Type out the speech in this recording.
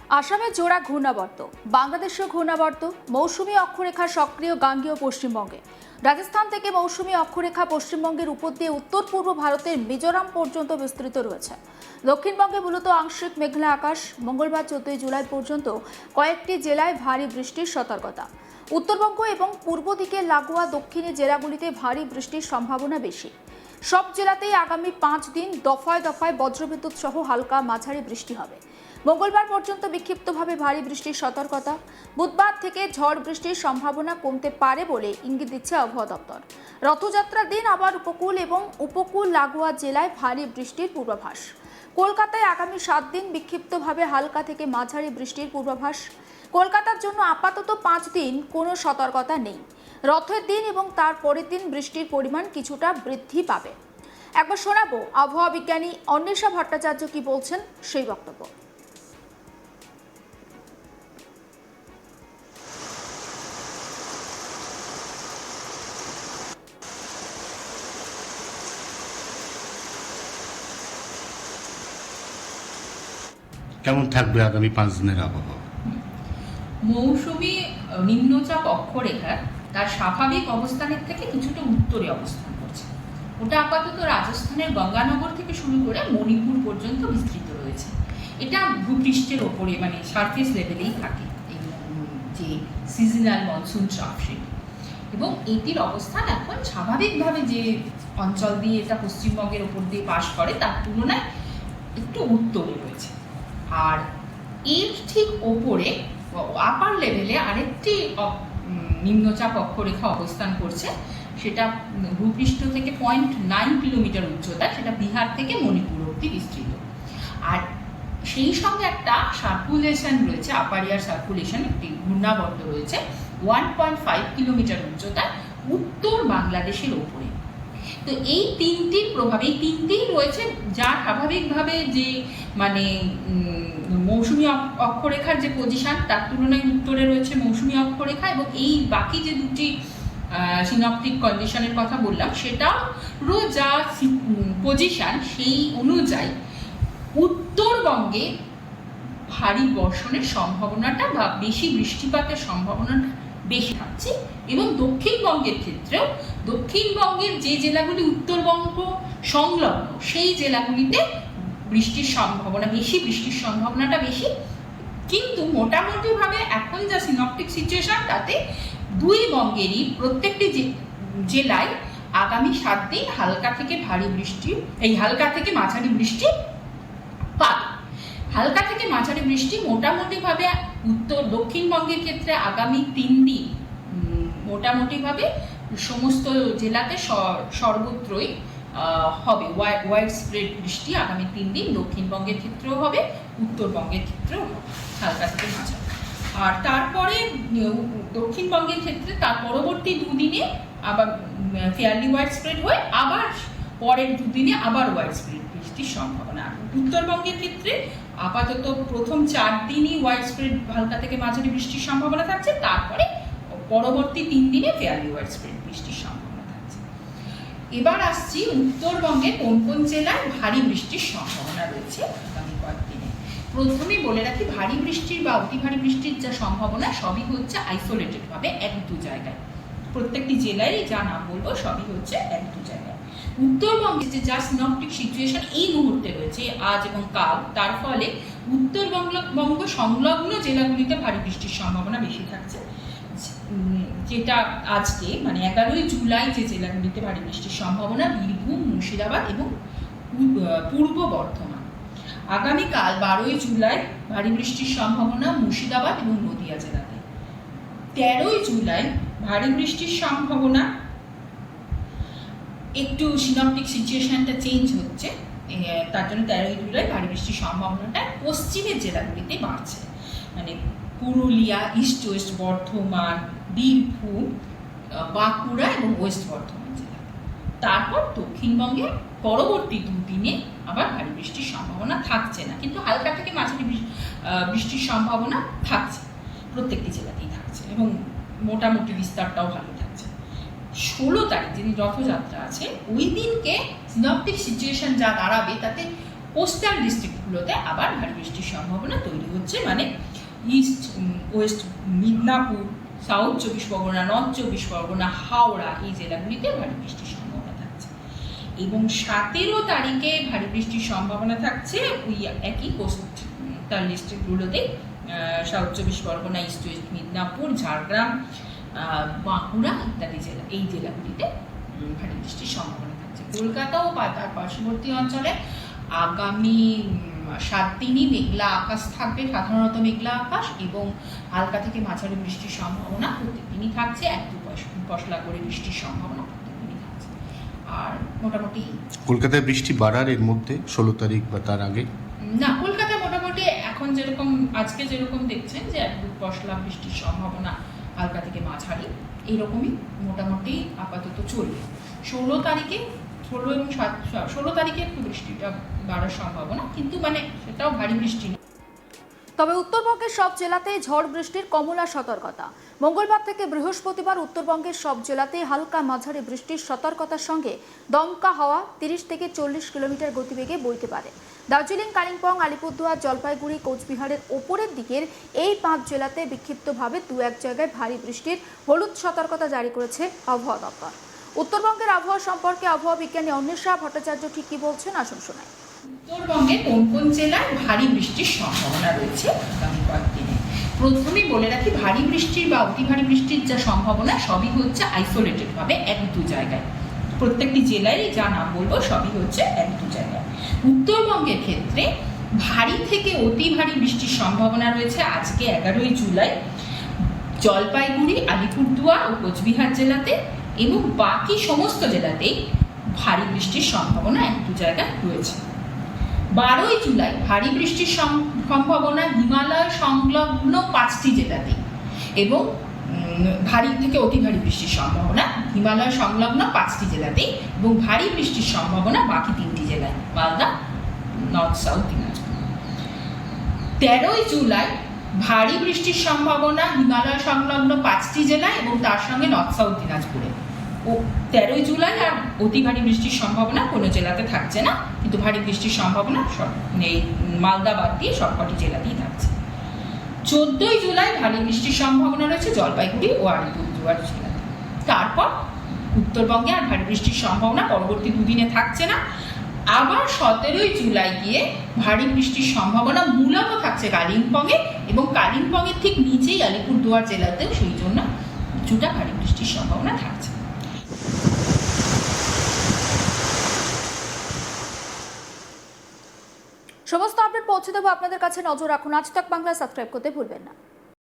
আসামে জোড়া ঘূর্ণাবর্ত, বাংলাদেশেও ঘূর্ণাবর্ত, মৌসুমী অক্ষরেখা সক্রিয় গাঙ্গেয় পশ্চিমবঙ্গে। রাজস্থান থেকে মৌসুমী অক্ষরেখা পশ্চিমবঙ্গের উপর দিয়ে উত্তর পূর্ব ভারতের মিজোরাম পর্যন্ত বিস্তৃত রয়েছে। দক্ষিণবঙ্গে মূলত আংশিক মেঘলা আকাশ। মঙ্গলবার 14 জুলাই পর্যন্ত কয়েকটি জেলায় ভারী বৃষ্টির সতর্কতা। উত্তরবঙ্গ এবং পূর্ব দিকে লাগোয়া দক্ষিণী জেলাগুলিতে ভারী বৃষ্টির সম্ভাবনা বেশি। সব জেলাতেই আগামী 5 দিন দফায় দফায় বজ্রবিদ্যুৎ সহ হালকা মাঝারি বৃষ্টি হবে। মঙ্গলবার পর্যন্ত বিক্ষিপ্তভাবে ভারী বৃষ্টির সতর্কতা। বুধবার থেকে ঝড় বৃষ্টির সম্ভাবনা কমতে পারে বলে ইঙ্গিত দিচ্ছে আবহাওয়া দপ্তর। রথযাত্রার দিন আবার উপকূল এবং উপকূল লাগোয়া জেলায় ভারী বৃষ্টির পূর্বাভাস। কলকাতায় আগামী 7 দিন বিক্ষিপ্তভাবে হালকা থেকে মাঝারি বৃষ্টির পূর্বাভাস। কলকাতার জন্য আপাতত 5 দিন কোনো সতর্কতা নেই। রথের দিন এবং তার পরের দিন বৃষ্টির পরিমাণ কিছুটা বৃদ্ধি পাবে। একবার শোনাবো আবহাওয়া বিজ্ঞানী অন্বেষা ভট্টাচার্য কি বলছেন সেই বক্তব্য। কেমন থাকবে আগামী 5 দিনের আবহাওয়া? মৌসুমী নিম্নচাপ অক্ষরেখা তার স্বাভাবিক অবস্থানের থেকে কিছুটা উত্তরে অবস্থান করছে। ওটা আপাতত রাজস্থানের গঙ্গানগর থেকে শুরু করে মণিপুর পর্যন্ত বিস্তৃত রয়েছে। এটা ভূপৃষ্ঠের ওপরে মানে সারফেস লেভেলেই থাকে এই যে সিজনাল মনসুন ট্রাফ সেটি। এবং এটির অবস্থান এখন স্বাভাবিকভাবে যে অঞ্চল দিয়ে এটা পশ্চিমবঙ্গের ওপর দিয়ে পাস করে তার তুলনায় একটু উত্তরে রয়েছে। আর এর ঠিক ওপরে আপার লেভেলে আরেকটি নিম্নচাপ অক্ষরেখা অবস্থান করছে। সেটা ভূপৃষ্ঠ থেকে 0.9 কিলোমিটার উচ্চতায়, সেটা বিহার থেকে মণিপুর অবধি বিস্তৃত। আর সেই সঙ্গে একটা সার্কুলেশন রয়েছে, আপার এয়ার সার্কুলেশন, একটি ঘূর্ণাবর্ত রয়েছে 1.5 কিলোমিটার উচ্চতায় উত্তর বাংলাদেশের ওপরে। তো এই তিনটির প্রভাব, এই তিনটিই রয়েছে যা স্বাভাবিকভাবে যে মানে মৌসুমী অক্ষরেখার যে পজিশন তার তুলনায় উত্তরে রয়েছে মৌসুমী অক্ষরেখা, এবং এই বাকি যে দুটি সিনপটিক কন্ডিশনের কথা বললাম সেটারও যা পজিশন সেই অনুযায়ী উত্তরবঙ্গে ভারী বর্ষণের সম্ভাবনাটা বা বেশি বৃষ্টিপাতের সম্ভাবনাটা বেশি থাকছে। এবং দক্ষিণবঙ্গের ক্ষেত্রেও দক্ষিণবঙ্গের যে জেলাগুলি উত্তরবঙ্গ সংলগ্ন সেই জেলাগুলিতে বৃষ্টির সম্ভাবনা বেশি, বৃষ্টির সম্ভাবনাটা বেশি। কিন্তু মোটামুটিভাবে এখন যা সিনপটিক সিচুয়েশন তাতে দুই বঙ্গেরই প্রত্যেকটি জেলায় আগামী 7 দিন হালকা থেকে ভারী বৃষ্টি, এই হালকা থেকে মাঝারি বৃষ্টি পাবে। হালকা থেকে মাঝারি বৃষ্টি মোটামুটিভাবে উত্তর দক্ষিণবঙ্গের ক্ষেত্রে আগামী 3 দিন মোটামুটিভাবে সমস্ত জেলাতে সর্বত্রই হবে ওয়াইড স্প্রেড বৃষ্টি আগামী 3 দিন। দক্ষিণবঙ্গের ক্ষেত্রেও হবে, উত্তরবঙ্গের ক্ষেত্রেও হবে হালকা থেকে মাঝারি। আর তারপরে দক্ষিণবঙ্গের ক্ষেত্রে তার পরবর্তী 2 দিনে আবার ফেয়ারলি ওয়াইড স্প্রেড হয়ে আবার পরের 2 দিনে আবার ওয়াইড স্প্রেড বৃষ্টির সম্ভাবনা। উত্তরবঙ্গের ক্ষেত্রে আপাতত প্রথম 4 দিনই ওয়াইড স্প্রেড হালকা থেকে মাঝারি বৃষ্টির সম্ভাবনা থাকছে, তারপরে পরবর্তী 3 দিনে ফেয়ারলি ওয়াইড স্প্রেড বৃষ্টির সম্ভাবনা থাকছে। এবার আসছি উত্তরবঙ্গে কোন কোন জেলায় ভারী বৃষ্টির সম্ভাবনা রয়েছে আগামী কয়েকদিনে। প্রথমেই বলে রাখি, ভারী বৃষ্টির বা অতি ভারী বৃষ্টির যা সম্ভাবনা সবই হচ্ছে আইসোলেটেড ভাবে 1-2 জায়গায়। প্রত্যেকটি জেলায় যা নাম বলবো সবই হচ্ছে 1-2 জায়গায়। উত্তরবঙ্গে যে যা সিনপটিক সিচুয়েশন এই মুহূর্তে রয়েছে আজ এবং কাল, তার ফলে উত্তরবঙ্গ সংলগ্ন জেলাগুলিতে ভারী বৃষ্টির সম্ভাবনা বেশি থাকছে। যেটা আজকে মানে 11 জুলাই যে জেলাগুলিতে ভারী বৃষ্টির সম্ভাবনা বীরভূম, মুর্শিদাবাদ এবং পূর্ব বর্ধমান। আগামীকাল 12 জুলাই ভারী বৃষ্টির সম্ভাবনা মুর্শিদাবাদ এবং নদিয়া জেলাতে। 13 জুলাই ভারী বৃষ্টির সম্ভাবনা, একটু সিনপটিক সিচুয়েশনটা চেঞ্জ হচ্ছে, তার জন্য 13 জুলাই ভারী বৃষ্টির সম্ভাবনাটা পশ্চিমের জেলাগুলিতে বাড়ছে, মানে পুরুলিয়া, ইস্ট ওয়েস্ট বর্ধমান, বীরভূম, বাঁকুড়া এবং ওয়েস্ট বর্ধমান জেলা। তারপর দক্ষিণবঙ্গে পরবর্তী 2 দিনে আবার ভারী বৃষ্টির সম্ভাবনা থাকছে না, কিন্তু হালকা থেকে মাঝারি বৃষ্টির সম্ভাবনা থাকছে, প্রত্যেকটি জেলাতেই থাকছে এবং মোটামুটি বিস্তারটাও ভালো থাকছে। 16 তারিখ যেদিন রথযাত্রা আছে ওই দিনকে সিনপটিক সিচুয়েশন যা দাঁড়াবে তাতে কোস্টাল ডিস্ট্রিক্ট ডিস্ট্রিক্টগুলোতে আবার ভারী বৃষ্টির সম্ভাবনা তৈরি হচ্ছে, মানে ইস্ট ওয়েস্ট মিদনাপুর, সাউথ চব্বিশ পরগনা, নর্থ চব্বিশ পরগনা, হাওড়া এই জেলাগুলিতে ভারী বৃষ্টির সম্ভাবনা থাকছে। এবং 17 তারিখে ভারী বৃষ্টির সম্ভাবনা থাকছে ওই একই কোস্টাল ডিস্ট্রিক্টগুলোতে, সাউথ চব্বিশ পরগনা, ইস্ট ওয়েস্ট মিদনাপুর, ঝাড়গ্রাম, বাঁকুড়া ইত্যাদি জেলা, এই জেলাগুলিতে ভারী বৃষ্টির সম্ভাবনা থাকছে। কলকাতা ও তার পার্শ্ববর্তী অঞ্চলে আগামী 7 দিনই মেঘলা আকাশ থাকবে, সাধারণত মেঘলা আকাশ, এবং হালকা থেকে মাঝারি বৃষ্টির সম্ভাবনা প্রত্যেক দিনই থাকছে, 1-2 পশলা করে বৃষ্টির সম্ভাবনা প্রত্যেক দিনই থাকছে। আর মোটামুটি কলকাতায় বৃষ্টি বাড়ার এর মধ্যে 16 তারিখ বা তার আগে? না, কলকাতায় মোটামুটি এখন যেরকম আজকে যেরকম দেখছেন যে 1-2 পশলা বৃষ্টির সম্ভাবনা হালকা থেকে মাঝারি এইরকমই মোটামুটি আপাতত চলবে। 16 তারিখে 16 তারিখে একটু বৃষ্টিটা বাড়ার সম্ভাবনা, কিন্তু মানে সেটাও ভারী বৃষ্টি না। তবে উত্তরবঙ্গের সব জেলাতেই ঝড় বৃষ্টির কমলা সতর্কতা। মঙ্গলবার থেকে বৃহস্পতিবার উত্তরবঙ্গের সব জেলাতেই হালকা মাঝারি বৃষ্টির সতর্কতার সঙ্গে দমকা হাওয়া 30 থেকে 40 কিলোমিটার গতিবেগে বইতে পারে। দার্জিলিং, কালিম্পং, আলিপুরদুয়ার, জলপাইগুড়ি, কোচবিহারের ওপরের দিকের এই 5 জেলাতে বিক্ষিপ্তভাবে 2-1 জায়গায় ভারী বৃষ্টির হলুদ সতর্কতা জারি করেছে আবহাওয়া দপ্তর। উত্তরবঙ্গের আবহাওয়া সম্পর্কে আবহাওয়া বিজ্ঞানী অন্বেষা ভট্টাচার্য ঠিক কি বলছেন আসুন শোনাই। উত্তরবঙ্গে কোন কোন জেলায় ভারী বৃষ্টির সম্ভাবনা রয়েছে আগামী কয়েকদিনে? প্রথমেই বলে রাখি, ভারী বৃষ্টির বা অতি ভারী বৃষ্টির যা সম্ভাবনা সবই হচ্ছে আইসোলেটেড ভাবে 1-2 জায়গায়। প্রত্যেকটি জেলায় যা নাম বলবো সবই হচ্ছে 1-2 জায়গায়। উত্তরবঙ্গের ক্ষেত্রে ভারী থেকে অতি ভারী বৃষ্টির সম্ভাবনা রয়েছে আজকে 11ই জুলাই জলপাইগুড়ি, আলিপুরদুয়ার ও কোচবিহার জেলাতে, এবং বাকি সমস্ত জেলাতেই ভারী বৃষ্টির সম্ভাবনা 1-2 জায়গায় রয়েছে। 12ই জুলাই ভারী বৃষ্টির সম্ভাবনা হিমালয় সংলগ্ন 5টি জেলাতেই, এবং ভারী থেকে অতি ভারী বৃষ্টির সম্ভাবনা হিমালয় সংলগ্ন 5টি জেলাতেই, এবং ভারী বৃষ্টির সম্ভাবনা বাকি 3টি জেলায়, মালদা, নর্থ সাউথ দিনাজপুর। 13ই জুলাই ভারী বৃষ্টির সম্ভাবনা হিমালয় সংলগ্ন 5টি জেলায় এবং তার সঙ্গে নর্থ সাউথ দিনাজপুরে। ও 13ই জুলাই আর অতি ভারী বৃষ্টির সম্ভাবনা কোনো জেলাতে থাকছে না, কিন্তু ভারী বৃষ্টির সম্ভাবনা সব এই মালদা বাদ দিয়ে সবকটি জেলাতেই থাকছে। 14ই জুলাই ভারী বৃষ্টির সম্ভাবনা রয়েছে জলপাইগুড়ি ও আলিপুরদুয়ার জেলাতে। তারপর উত্তরবঙ্গে আর ভারী বৃষ্টির সম্ভাবনা পরবর্তী 2 দিনে থাকছে না। আবার 17ই জুলাই গিয়ে ভারী বৃষ্টির সম্ভাবনা মূলত থাকছে কালিম্পংয়ে, এবং কালিম্পংয়ের ঠিক নিচেই আলিপুরদুয়ার জেলাতেও সেই জন্য কিছুটা ভারী বৃষ্টির সম্ভাবনা থাকছে। সমস্ত আপডেট পৌঁছে দেবো আপনাদের কাছে, নজর রাখুন। আজ তাক বাংলা সাবস্ক্রাইব করতে ভুলবেন না।